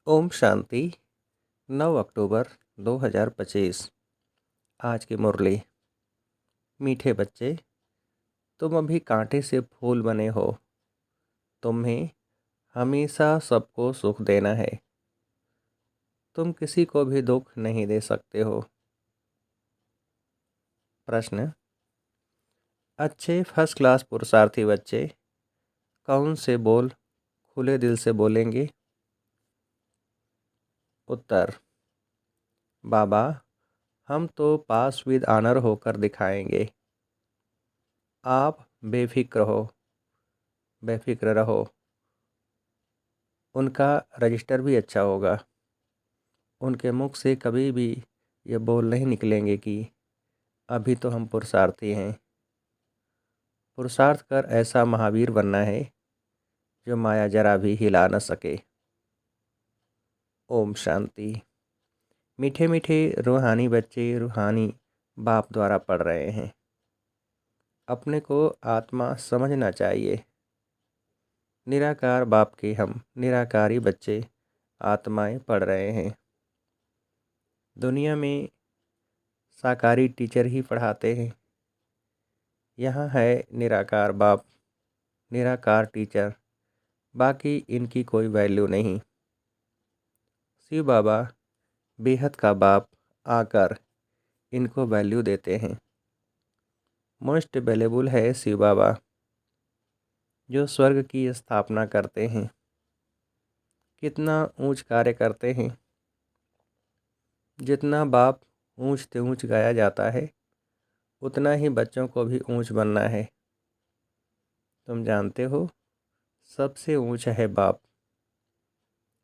ओम शांति। 9 अक्टूबर 2025। आज की मुरली। मीठे बच्चे, तुम अभी कांटे से फूल बने हो। तुम्हें हमेशा सबको सुख देना है। तुम किसी को भी दुख नहीं दे सकते हो। प्रश्न। अच्छे फर्स्ट क्लास पुरुषार्थी बच्चे कौन से बोल खुले दिल से बोलेंगे? उत्तर। बाबा, हम तो पास विद ऑनर होकर दिखाएंगे। आप बेफिक्र रहो। उनका रजिस्टर भी अच्छा होगा। उनके मुख से कभी भी ये बोल नहीं निकलेंगे कि अभी तो हम पुरुषार्थी हैं। पुरुषार्थ कर ऐसा महावीर बनना है जो माया जरा भी हिला न सके। ओम शांति। मीठे मीठे रूहानी बच्चे रूहानी बाप द्वारा पढ़ रहे हैं। अपने को आत्मा समझना चाहिए। निराकार बाप के हम निराकारी बच्चे आत्माएं पढ़ रहे हैं। दुनिया में साकारी टीचर ही पढ़ाते हैं। यहाँ है निराकार बाप, निराकार टीचर, बाकी इनकी कोई वैल्यू नहीं। शिव बाबा बेहद का बाप आकर इनको वैल्यू देते हैं। मोस्ट वैल्यूबल है शिव बाबा, जो स्वर्ग की स्थापना करते हैं। कितना ऊंच कार्य करते हैं। जितना बाप ऊंच से ऊंच गाया जाता है, उतना ही बच्चों को भी ऊंच बनना है। तुम जानते हो, सबसे ऊंचा है बाप।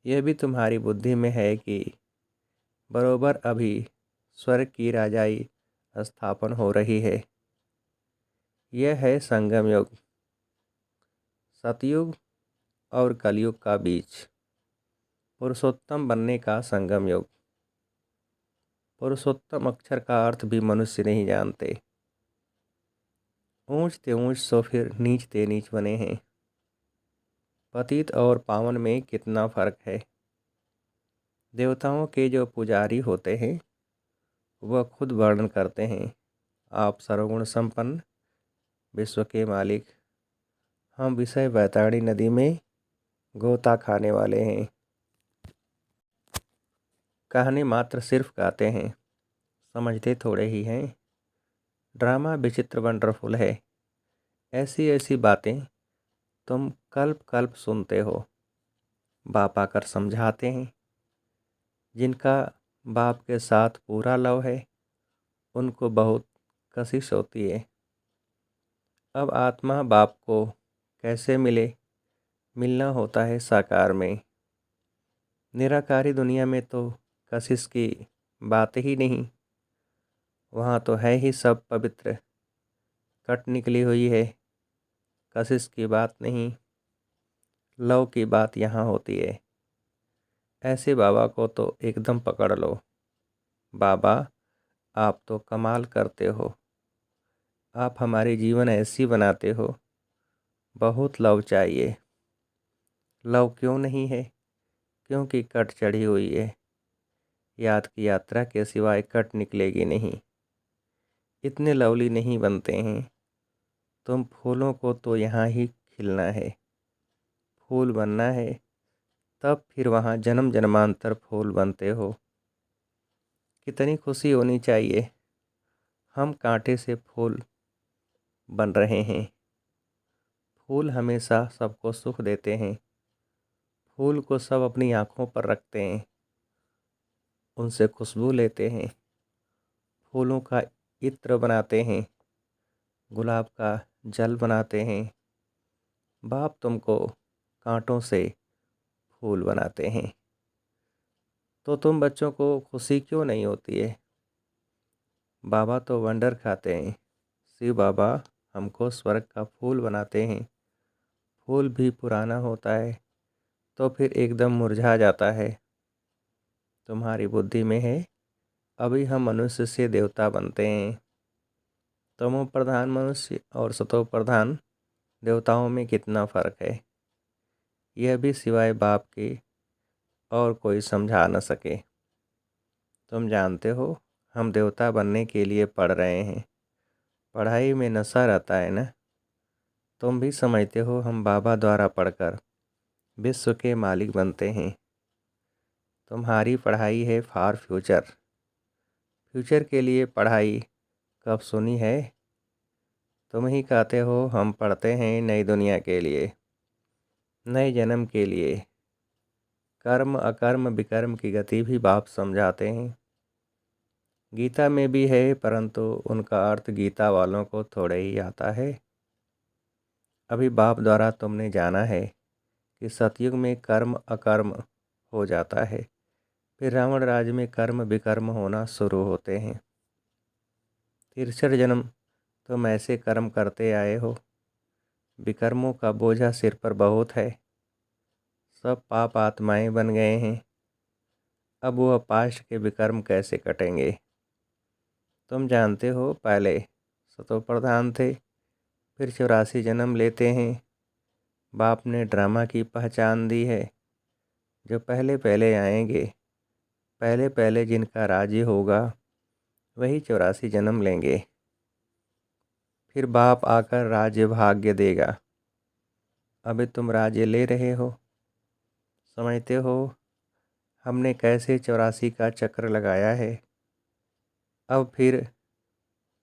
यह भी तुम्हारी बुद्धि में है कि बरोबर अभी स्वर्ग की राजाई स्थापन हो रही है। यह है संगम युग, सतयुग और कलयुग का बीच, पुरुषोत्तम बनने का संगम युग। पुरुषोत्तम अक्षर का अर्थ भी मनुष्य नहीं जानते। ऊंच ते ऊंच सो फिर नीच ते नीच बने हैं। पतित और पावन में कितना फर्क है। देवताओं के जो पुजारी होते हैं वह खुद वर्णन करते हैं, आप सर्वगुण संपन्न विश्व के मालिक। हम विषय वैतरणी नदी में गोता खाने वाले हैं। कहने मात्र सिर्फ गाते हैं, समझते थोड़े ही हैं। ड्रामा विचित्र वंडरफुल है। ऐसी ऐसी बातें तुम कल्प कल्प सुनते हो। बाप आकर समझाते हैं। जिनका बाप के साथ पूरा लव है उनको बहुत कशिश होती है। अब आत्मा बाप को कैसे मिले? मिलना होता है साकार में। निराकारी दुनिया में तो कशिश की बात ही नहीं। वहाँ तो है ही सब पवित्र, कट निकली हुई है। कशिश की बात नहीं, लव की बात यहाँ होती है। ऐसे बाबा को तो एकदम पकड़ लो। बाबा, आप तो कमाल करते हो। आप हमारी जीवन ऐसी बनाते हो। बहुत लव चाहिए। लव क्यों नहीं है? क्योंकि कट चढ़ी हुई है। याद की यात्रा के सिवाय कट निकलेगी नहीं। इतने लवली नहीं बनते हैं। तुम फूलों को तो यहाँ ही खिलना है, फूल बनना है, तब फिर वहाँ जन्म जन्मांतर फूल बनते हो। कितनी खुशी होनी चाहिए। हम कांटे से फूल बन रहे हैं। फूल हमेशा सबको सुख देते हैं। फूल को सब अपनी आँखों पर रखते हैं, उनसे खुशबू लेते हैं। फूलों का इत्र बनाते हैं, गुलाब का जल बनाते हैं। बाप तुमको कांटों से फूल बनाते हैं। तो तुम बच्चों को खुशी क्यों नहीं होती है? बाबा तो वंडर खाते हैं। शिव बाबा हमको स्वर्ग का फूल बनाते हैं। फूल भी पुराना होता है तो फिर एकदम मुरझा जाता है। तुम्हारी बुद्धि में है अभी हम मनुष्य से देवता बनते हैं। तमो प्रधान मनुष्य और सतो प्रधान देवताओं में कितना फर्क है। यह भी सिवाय बाप के और कोई समझा न सके। तुम जानते हो, हम देवता बनने के लिए पढ़ रहे हैं। पढ़ाई में नशा रहता है ना। तुम भी समझते हो, हम बाबा द्वारा पढ़कर विश्व के मालिक बनते हैं। तुम्हारी पढ़ाई है फॉर फ्यूचर। फ्यूचर के लिए पढ़ाई कब सुनी है? तुम ही कहते हो हम पढ़ते हैं नई दुनिया के लिए, नए जन्म के लिए। कर्म अकर्म विकर्म की गति भी बाप समझाते हैं। गीता में भी है, परंतु उनका अर्थ गीता वालों को थोड़े ही आता है। अभी बाप द्वारा तुमने जाना है कि सतयुग में कर्म अकर्म हो जाता है, फिर रावण राज्य में कर्म विकर्म होना शुरू होते हैं। तिरछठ जन्म तुम ऐसे कर्म करते आए हो, विकर्मों का बोझा सिर पर बहुत है। सब पाप आत्माएं बन गए हैं। अब वह पास्ट के विकर्म कैसे कटेंगे? तुम जानते हो, पहले सतो प्रधान थे, फिर 84 जन्म लेते हैं। बाप ने ड्रामा की पहचान दी है। जो पहले पहले आएंगे, पहले पहले जिनका राज्य होगा, वही 84 जन्म लेंगे। फिर बाप आकर राज्य भाग्य देगा। अभी तुम राज्य ले रहे हो। समझते हो हमने कैसे 84 का चक्र लगाया है? अब फिर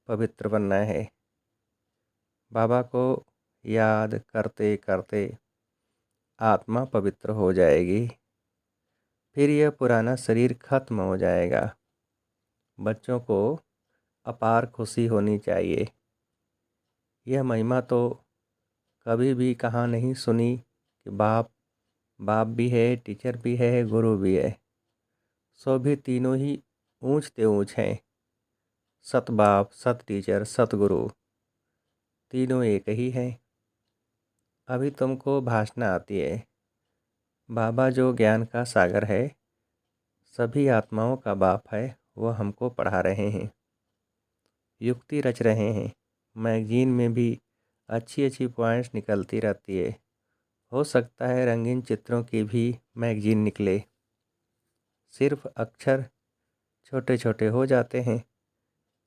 पवित्र बनना है। बाबा को याद करते करते आत्मा पवित्र हो जाएगी। फिर यह पुराना शरीर खत्म हो जाएगा। बच्चों को अपार खुशी होनी चाहिए। यह महिमा तो कभी भी कहाँ नहीं सुनी कि बाप भी है, टीचर भी है, गुरु भी है। सो भी तीनों ही ऊंच ते ऊंच हैं। सत बाप, सत टीचर, सत गुरु, तीनों एक ही हैं। अभी तुमको भाषणा आती है। बाबा जो ज्ञान का सागर है, सभी आत्माओं का बाप है, वह हमको पढ़ा रहे हैं, युक्ति रच रहे हैं। मैगजीन में भी अच्छी अच्छी पॉइंट्स निकलती रहती है। हो सकता है रंगीन चित्रों की भी मैगजीन निकले। सिर्फ अक्षर छोटे छोटे हो जाते हैं।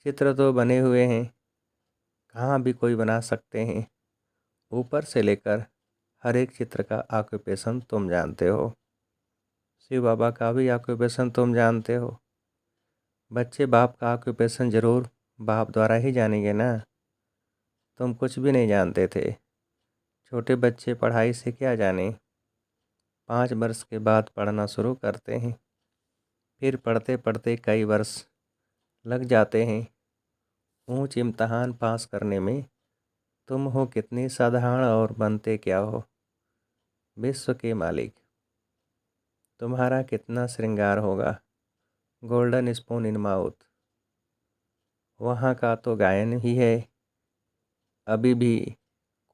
चित्र तो बने हुए हैं, कहाँ भी कोई बना सकते हैं। ऊपर से लेकर हर एक चित्र का ऑक्यूपेशन तुम जानते हो। शिव बाबा का भी ऑक्यूपेशन तुम जानते हो। बच्चे बाप का ऑक्यूपेशन ज़रूर बाप द्वारा ही जानेंगे ना। तुम कुछ भी नहीं जानते थे। छोटे बच्चे पढ़ाई से क्या जाने। 5 वर्ष के बाद पढ़ना शुरू करते हैं। फिर पढ़ते पढ़ते कई वर्ष लग जाते हैं। ऊंच इम्तहान पास करने में तुम हो कितने साधारण और बनते क्या हो विश्व के मालिक। तुम्हारा कितना श्रृंगार होगा, गोल्डन स्पून इन माउथ। वहाँ का तो गायन ही है। अभी भी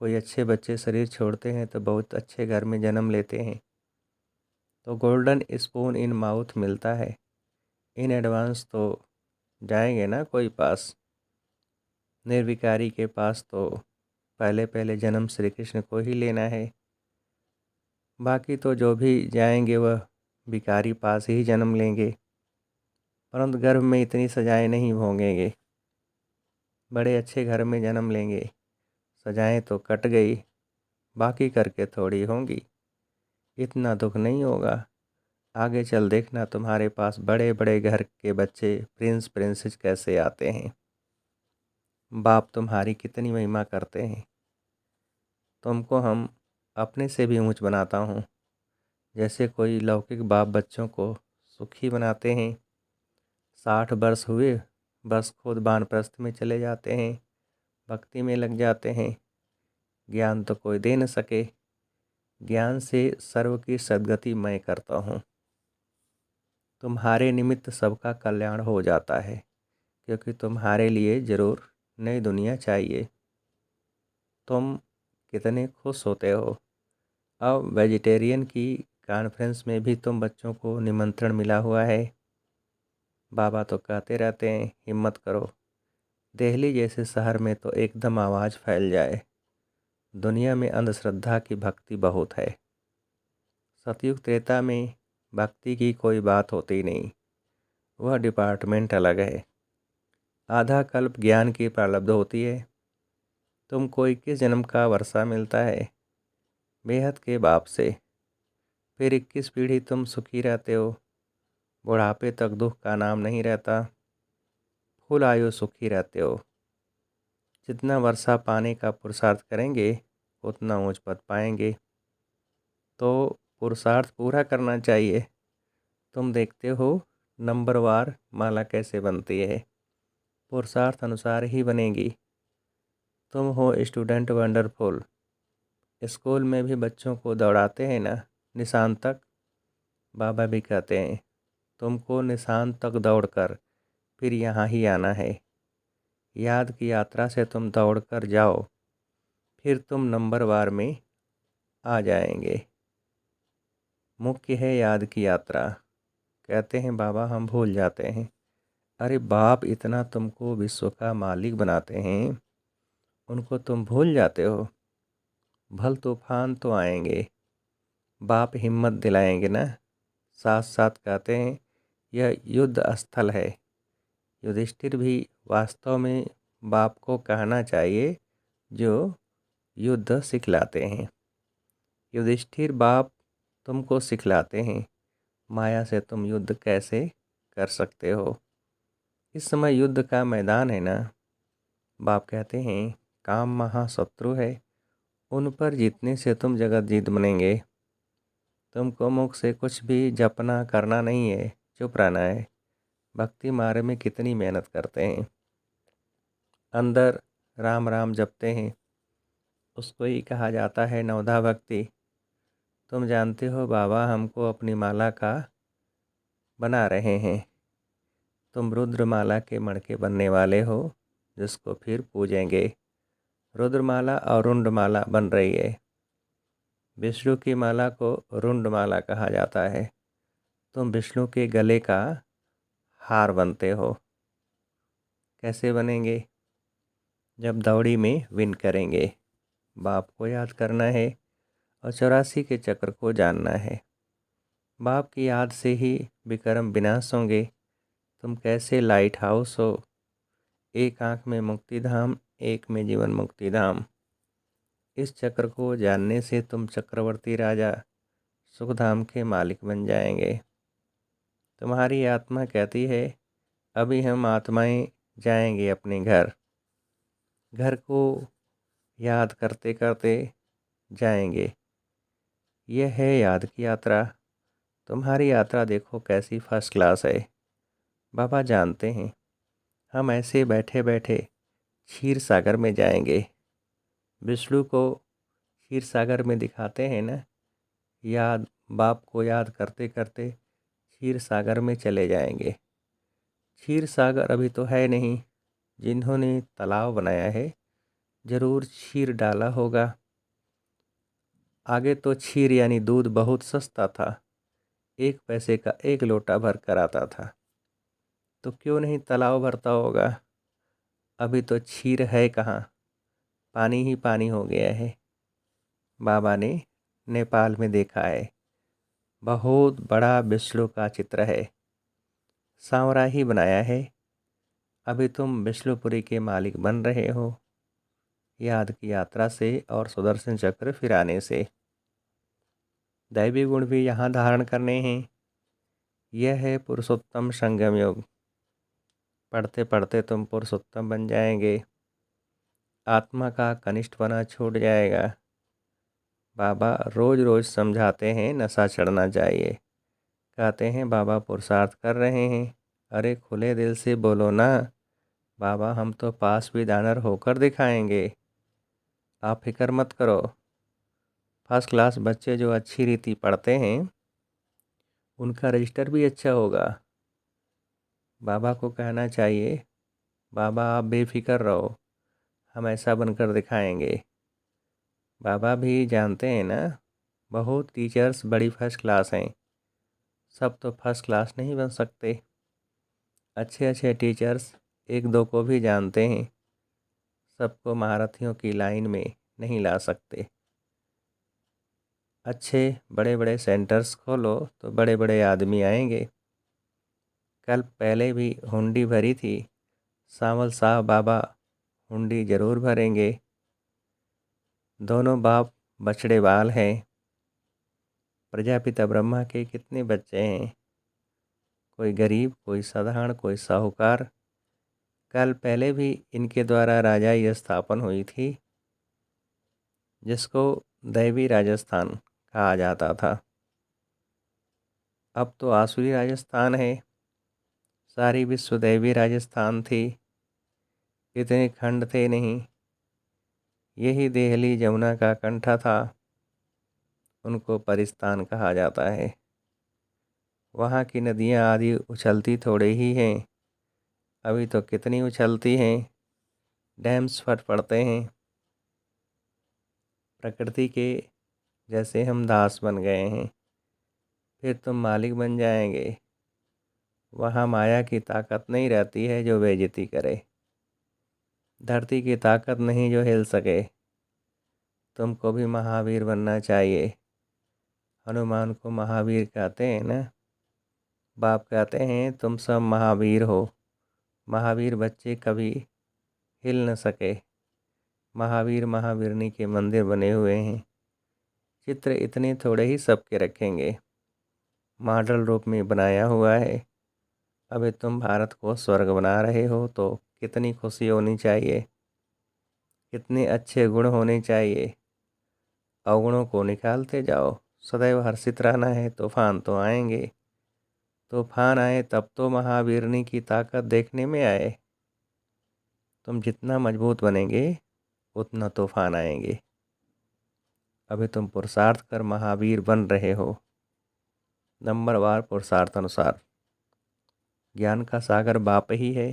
कोई अच्छे बच्चे शरीर छोड़ते हैं तो बहुत अच्छे घर में जन्म लेते हैं, तो गोल्डन स्पून इन माउथ मिलता है। इन एडवांस तो जाएंगे ना कोई पास। निर्विकारी के पास तो पहले पहले जन्म श्री कृष्ण को ही लेना है। बाकी तो जो भी जाएंगे वह भिखारी पास ही जन्म लेंगे, परंतु गर्भ में इतनी सजाएं नहीं भोगेंगे। बड़े अच्छे घर में जन्म लेंगे, सजाएं तो कट गई, बाकी करके थोड़ी होंगी। इतना दुख नहीं होगा। आगे चल देखना, तुम्हारे पास बड़े बड़े घर के बच्चे प्रिंस प्रिंसेस कैसे आते हैं। बाप तुम्हारी कितनी महिमा करते हैं। तुमको हम अपने से भी ऊंच बनाता हूँ। जैसे कोई लौकिक बाप बच्चों को सुखी बनाते हैं। 60 वर्ष हुए बस खुद वानप्रस्थ में चले जाते हैं, भक्ति में लग जाते हैं। ज्ञान तो कोई दे न सके। ज्ञान से सर्व की सद्गति मैं करता हूँ। तुम्हारे निमित्त सबका कल्याण हो जाता है, क्योंकि तुम्हारे लिए ज़रूर नई दुनिया चाहिए। तुम कितने खुश होते हो। अब वेजिटेरियन की कॉन्फ्रेंस में भी तुम बच्चों को निमंत्रण मिला हुआ है। बाबा तो कहते रहते हैं हिम्मत करो। दिल्ली जैसे शहर में तो एकदम आवाज़ फैल जाए। दुनिया में अंधश्रद्धा की भक्ति बहुत है। सतयुग त्रेता में भक्ति की कोई बात होती नहीं, वह डिपार्टमेंट अलग है। आधा कल्प ज्ञान की प्रारब्ध होती है। तुमको 21 जन्म का वर्षा मिलता है बेहद के बाप से। फिर 21 पीढ़ी तुम सुखी रहते हो। बुढ़ापे तक दुख का नाम नहीं रहता। फुल आयु सुखी रहते हो। जितना वर्षा पाने का पुरुषार्थ करेंगे उतना ऊंच पद पाएंगे। तो पुरुषार्थ पूरा करना चाहिए। तुम देखते हो नंबरवार माला कैसे बनती है, पुरुषार्थ अनुसार ही बनेगी। तुम हो स्टूडेंट वंडरफुल। स्कूल में भी बच्चों को दौड़ाते हैं ना निशान तक। बाबा भी कहते हैं तुमको निशान तक दौड़कर फिर यहाँ ही आना है। याद की यात्रा से तुम दौड़कर जाओ, फिर तुम नंबरवार में आ जाएंगे। मुख्य है याद की यात्रा। कहते हैं बाबा हम भूल जाते हैं। अरे बाप इतना तुमको विश्व का मालिक बनाते हैं, उनको तुम भूल जाते हो। भल तूफान तो आएंगे, बाप हिम्मत दिलाएंगे ना। साथ साथ कहते हैं यह युद्ध स्थल है। युधिष्ठिर भी वास्तव में बाप को कहना चाहिए जो युद्ध सिखलाते हैं। युधिष्ठिर बाप तुमको सिखलाते हैं माया से तुम युद्ध कैसे कर सकते हो। इस समय युद्ध का मैदान है ना। बाप कहते हैं काम महाशत्रु है, उन पर जीतने से तुम जगत जीत बनेंगे। तुमको मुख से कुछ भी जपना करना नहीं है, चुप रहना है। भक्ति मार्ग में कितनी मेहनत करते हैं, अंदर राम राम जपते हैं, उसको ही कहा जाता है नवधा भक्ति। तुम जानते हो बाबा हमको अपनी माला का बना रहे हैं। तुम रुद्रमाला के मणके बनने वाले हो जिसको फिर पूजेंगे। रुद्रमाला और रुंडमाला बन रही है। विष्णु की माला को रुंडमाला कहा जाता है। तुम विष्णु के गले का हार बनते हो। कैसे बनेंगे? जब दौड़ी में विन करेंगे। बाप को याद करना है और 84 के चक्र को जानना है। बाप की याद से ही विक्रम विनाश होंगे। तुम कैसे लाइट हाउस हो, एक आँख में मुक्ति धाम, एक में जीवन मुक्ति धाम। इस चक्र को जानने से तुम चक्रवर्ती राजा सुखधाम के मालिक बन जाएंगे। तुम्हारी आत्मा कहती है अभी हम आत्माएं जाएंगे अपने घर। घर को याद करते करते जाएंगे। यह है याद की यात्रा। तुम्हारी यात्रा देखो कैसी फर्स्ट क्लास है। बाबा जानते हैं हम ऐसे बैठे बैठे क्षीर सागर में जाएंगे। विष्णु को क्षीर सागर में दिखाते हैं ना। याद बाप को याद करते करते क्षीर सागर में चले जाएंगे। क्षीर सागर अभी तो है नहीं। जिन्होंने तालाब बनाया है ज़रूर क्षीर डाला होगा। आगे तो क्षीर यानी दूध बहुत सस्ता था, 1 पैसे का 1 लोटा भर कर आता था। तो क्यों नहीं तालाब भरता होगा। अभी तो क्षीर है कहाँ, पानी ही पानी हो गया है। बाबा ने नेपाल में देखा है, बहुत बड़ा विष्णु का चित्र है, सांवरा ही बनाया है। अभी तुम विष्णुपुरी के मालिक बन रहे हो याद की यात्रा से और सुदर्शन चक्र फिराने से। दैवी गुण भी यहाँ धारण करने हैं। यह है पुरुषोत्तम संगम योग। पढ़ते पढ़ते तुम पुरुषोत्तम बन जाएंगे। आत्मा का कनिष्ठ बना छूट जाएगा। बाबा रोज़ रोज़ समझाते हैं नशा चढ़ना चाहिए। कहते हैं बाबा पुरुषार्थ कर रहे हैं। अरे खुले दिल से बोलो ना, बाबा हम तो पास भी दानर होकर दिखाएंगे। आप फिक्र मत करो। फर्स्ट क्लास बच्चे जो अच्छी रीति पढ़ते हैं उनका रजिस्टर भी अच्छा होगा। बाबा को कहना चाहिए बाबा आप बेफिक्र रहो, हम ऐसा बनकर दिखाएंगे। बाबा भी जानते हैं ना बहुत टीचर्स बड़ी फर्स्ट क्लास हैं। सब तो फर्स्ट क्लास नहीं बन सकते। अच्छे अच्छे टीचर्स 1-2 को भी जानते हैं। सबको महारथियों की लाइन में नहीं ला सकते। अच्छे बड़े बड़े सेंटर्स खोलो तो बड़े बड़े आदमी आएंगे। कल पहले भी हुंडी भरी थी, सांवल साहब बाबा हुंडी जरूर भरेंगे। दोनों बाप बछड़े बाल हैं। प्रजापिता ब्रह्मा के कितने बच्चे हैं? कोई गरीब, कोई साधारण, कोई साहूकार। कल पहले भी इनके द्वारा राजाई स्थापन हुई थी, जिसको दैवी राजस्थान कहा जाता था। अब तो आसुरी राजस्थान है। सारी विश्व दैवी राजस्थान थी। इतने खंड थे नहीं। यही देहली जमुना का कंठा था। उनको परिस्तान कहा जाता है। वहाँ की नदियाँ आदि उछलती थोड़े ही हैं, अभी तो कितनी उछलती हैं। डैम्स फट पड़ते हैं। प्रकृति के जैसे हम दास बन गए हैं। फिर तुम मालिक बन जाएंगे। वहाँ माया की ताकत नहीं रहती है जो बेइज्जती करे। धरती की ताकत नहीं जो हिल सके। तुमको भी महावीर बनना चाहिए। हनुमान को महावीर कहते हैं ना। बाप कहते हैं तुम सब महावीर हो। महावीर बच्चे कभी हिल न सके। महावीर महावीरनी के मंदिर बने हुए हैं। चित्र इतने थोड़े ही सबके रखेंगे। मॉडल रूप में बनाया हुआ है। अभी तुम भारत को स्वर्ग बना रहे हो तो कितनी खुशी होनी चाहिए। कितने अच्छे गुण होने चाहिए। अवगुणों को निकालते जाओ। सदैव हर्षित रहना है। तूफान तो आएंगे। तूफान आए तब तो महावीरनी की ताकत देखने में आए। तुम जितना मजबूत बनेंगे उतना तूफान आएंगे। अभी तुम पुरुषार्थ कर महावीर बन रहे हो। नंबरवार पुरुषार्थ अनुसार। ज्ञान का सागर बाप ही है।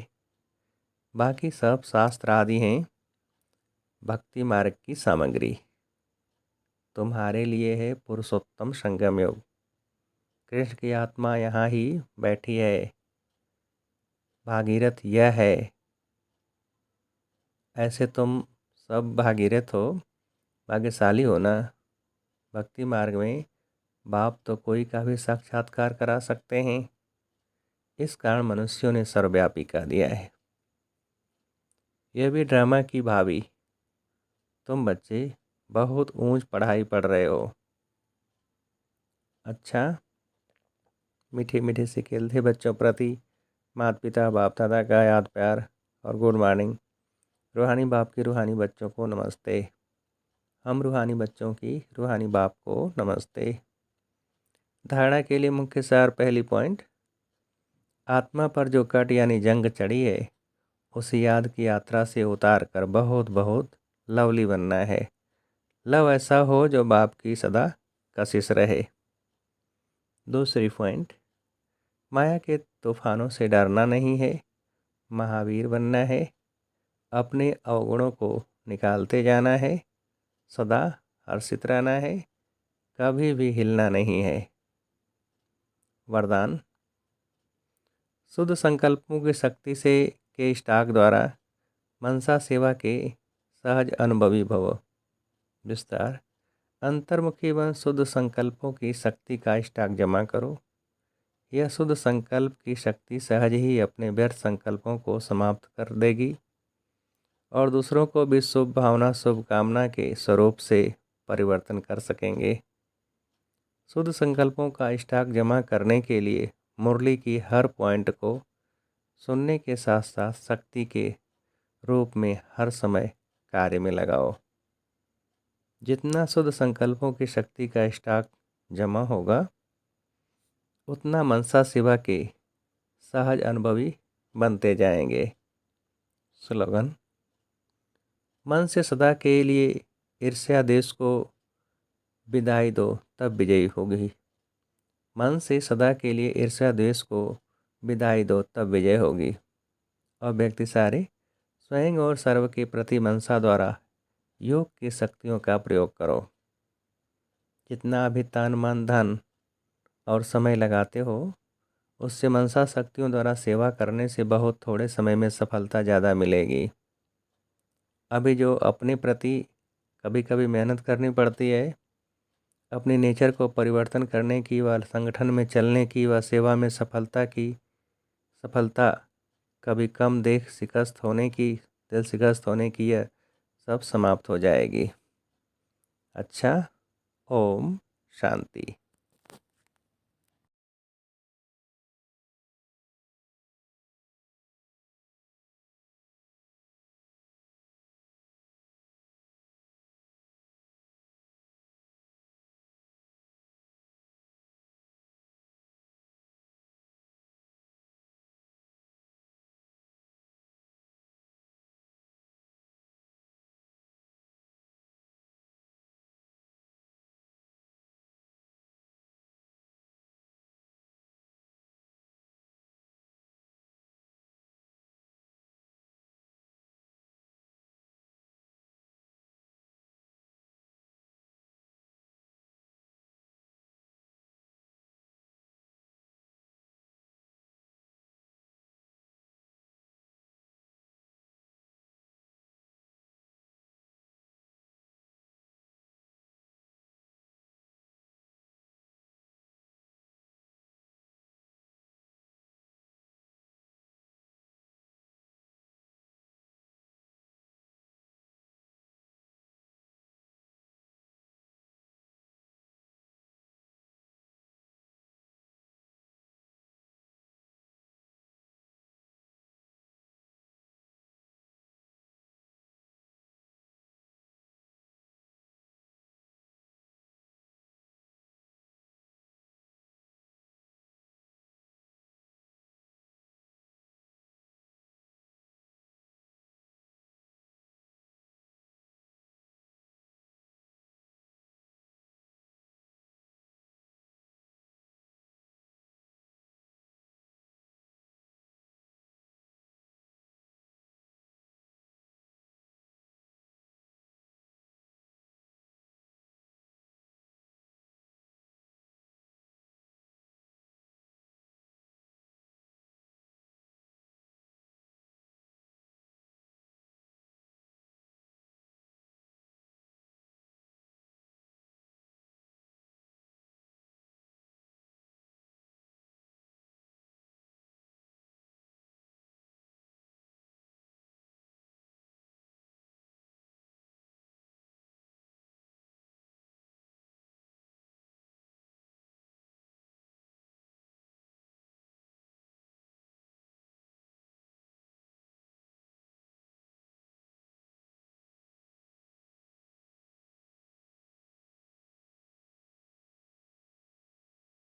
बाकी सब शास्त्र आदि हैं भक्ति मार्ग की सामग्री। तुम्हारे लिए है पुरुषोत्तम संगम योग। कृष्ण की आत्मा यहाँ ही बैठी है। भागीरथ यह है। ऐसे तुम सब भागीरथ हो, भाग्यशाली हो ना। भक्ति मार्ग में बाप तो कोई का भी साक्षात्कार करा सकते हैं। इस कारण मनुष्यों ने सर्वव्यापी कह दिया है। यह भी ड्रामा की भाभी। तुम बच्चे बहुत ऊंच पढ़ाई पढ़ रहे हो। अच्छा, मीठे मीठे से खेलते बच्चों प्रति माता पिता बाप दादा का याद प्यार और गुड मॉर्निंग। रूहानी बाप के रूहानी बच्चों को नमस्ते। हम रूहानी बच्चों की रूहानी बाप को नमस्ते। धारणा के लिए मुख्य सार। पहली पॉइंट, आत्मा पर जो कट यानी जंग चढ़ी है उस याद की यात्रा से उतार कर बहुत बहुत लवली बनना है। लव ऐसा हो जो बाप की सदा कशिश रहे। दूसरी पॉइंट, माया के तूफानों से डरना नहीं है, महावीर बनना है। अपने अवगुणों को निकालते जाना है। सदा हर्षित रहना है। कभी भी हिलना नहीं है। वरदान, शुद्ध संकल्पों की शक्ति से के स्टाक द्वारा मनसा सेवा के सहज अनुभवी भव। विस्तार, अंतर्मुखी व शुद्ध संकल्पों की शक्ति का स्टाक जमा करो। यह शुद्ध संकल्प की शक्ति सहज ही अपने व्यर्थ संकल्पों को समाप्त कर देगी और दूसरों को भी शुभ भावना शुभकामना के स्वरूप से परिवर्तन कर सकेंगे। शुद्ध संकल्पों का स्टॉक जमा करने के लिए मुरली की हर पॉइंट को सुनने के साथ साथ शक्ति के रूप में हर समय कार्य में लगाओ। जितना शुद्ध संकल्पों की शक्ति का स्टॉक जमा होगा उतना मनसा सेवा के सहज अनुभवी बनते जाएंगे। स्लोगन, मन से सदा के लिए ईर्ष्या देश को विदाई दो तब विजयी होगी। मन से सदा के लिए ईर्ष्या द्वेष को विदाई दो तब विजय होगी। और व्यक्ति सारे स्वयं और सर्व के प्रति मनसा द्वारा योग की शक्तियों का प्रयोग करो। जितना भी तन मन धन और समय लगाते हो उससे मनसा शक्तियों द्वारा सेवा करने से बहुत थोड़े समय में सफलता ज़्यादा मिलेगी। अभी जो अपने प्रति कभी कभी मेहनत करनी पड़ती है अपनी नेचर को परिवर्तन करने की व संगठन में चलने की व सेवा में सफलता कभी कम दिल शिकस्त होने की यह सब समाप्त हो जाएगी। अच्छा, ओम शांति।